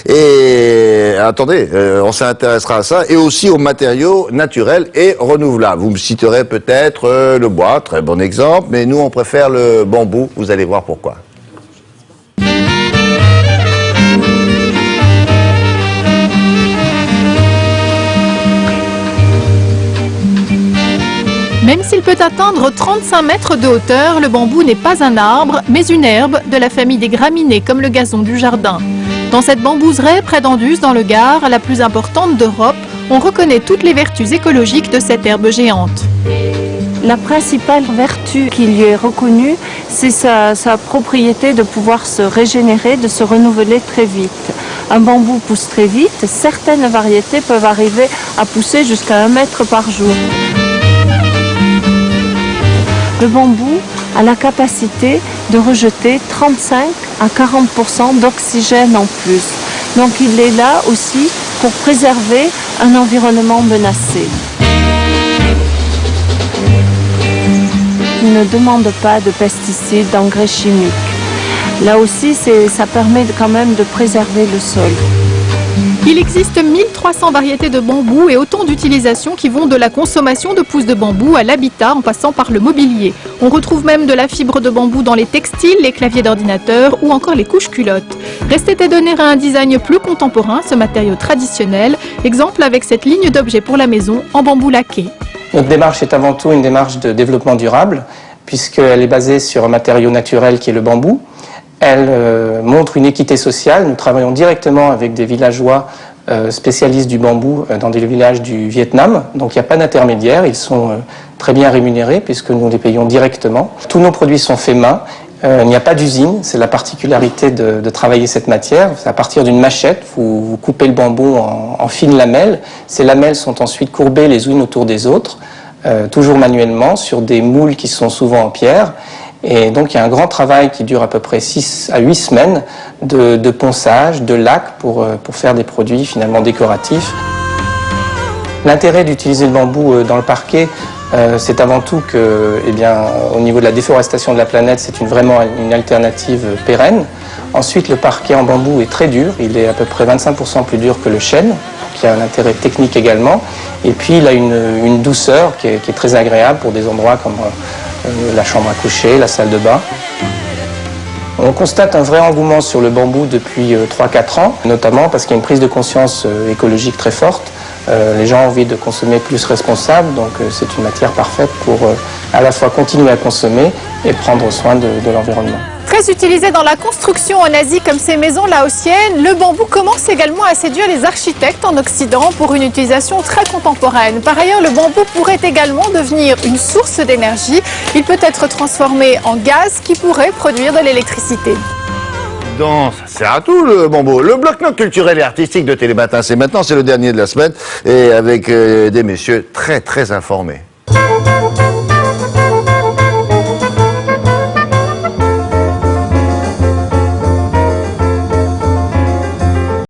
Et attendez, on s'intéressera à ça et aussi aux matériaux naturels et renouvelables. Vous me citerez peut-être le bois, très bon exemple, mais nous on préfère le bambou, vous allez voir pourquoi. Même s'il peut atteindre 35 mètres de hauteur, le bambou n'est pas un arbre, mais une herbe de la famille des graminées, comme le gazon du jardin. Dans cette bambouseraie, près d'Anduze, dans le Gard, la plus importante d'Europe, on reconnaît toutes les vertus écologiques de cette herbe géante. La principale vertu qui lui est reconnue, c'est sa propriété de pouvoir se régénérer, de se renouveler très vite. Un bambou pousse très vite, certaines variétés peuvent arriver à pousser jusqu'à 1 mètre par jour. Le bambou a la capacité de rejeter 35 à 40% d'oxygène en plus. Donc il est là aussi pour préserver un environnement menacé. Il ne demande pas de pesticides, d'engrais chimiques. Là aussi, ça permet quand même de préserver le sol. Il existe 1300 variétés de bambou et autant d'utilisations qui vont de la consommation de pousses de bambou à l'habitat en passant par le mobilier. On retrouve même de la fibre de bambou dans les textiles, les claviers d'ordinateur ou encore les couches culottes. Restait à donner à un design plus contemporain ce matériau traditionnel, exemple avec cette ligne d'objets pour la maison en bambou laqué. Notre démarche est avant tout une démarche de développement durable puisqu'elle est basée sur un matériau naturel qui est le bambou. Elle montre une équité sociale. Nous travaillons directement avec des villageois spécialistes du bambou dans des villages du Vietnam. Donc il n'y a pas d'intermédiaire, ils sont très bien rémunérés puisque nous les payons directement. Tous nos produits sont faits main, il n'y a pas d'usine, c'est la particularité de travailler cette matière. C'est à partir d'une machette, vous coupez le bambou en fines lamelles. Ces lamelles sont ensuite courbées les unes autour des autres, toujours manuellement, sur des moules qui sont souvent en pierre. Et donc il y a un grand travail qui dure à peu près 6 à 8 semaines de ponçage, de lac pour faire des produits finalement décoratifs. L'intérêt d'utiliser le bambou dans le parquet, c'est avant tout que, au niveau de la déforestation de la planète, c'est vraiment une alternative pérenne. Ensuite, le parquet en bambou est très dur, il est à peu près 25% plus dur que le chêne, qui a un intérêt technique également. Et puis il a une douceur qui est très agréable pour des endroits comme la chambre à coucher, la salle de bain. On constate un vrai engouement sur le bambou depuis 3-4 ans, notamment parce qu'il y a une prise de conscience écologique très forte. Les gens ont envie de consommer plus responsable, donc c'est une matière parfaite pour à la fois continuer à consommer et prendre soin de l'environnement. Très utilisé dans la construction en Asie comme ces maisons laotiennes, le bambou commence également à séduire les architectes en Occident pour une utilisation très contemporaine. Par ailleurs, le bambou pourrait également devenir une source d'énergie. Il peut être transformé en gaz qui pourrait produire de l'électricité. Donc, ça sert à tout le bambou. Le bloc-notes culturel et artistique de Télématin, c'est maintenant, c'est le dernier de la semaine, et avec des messieurs très informés.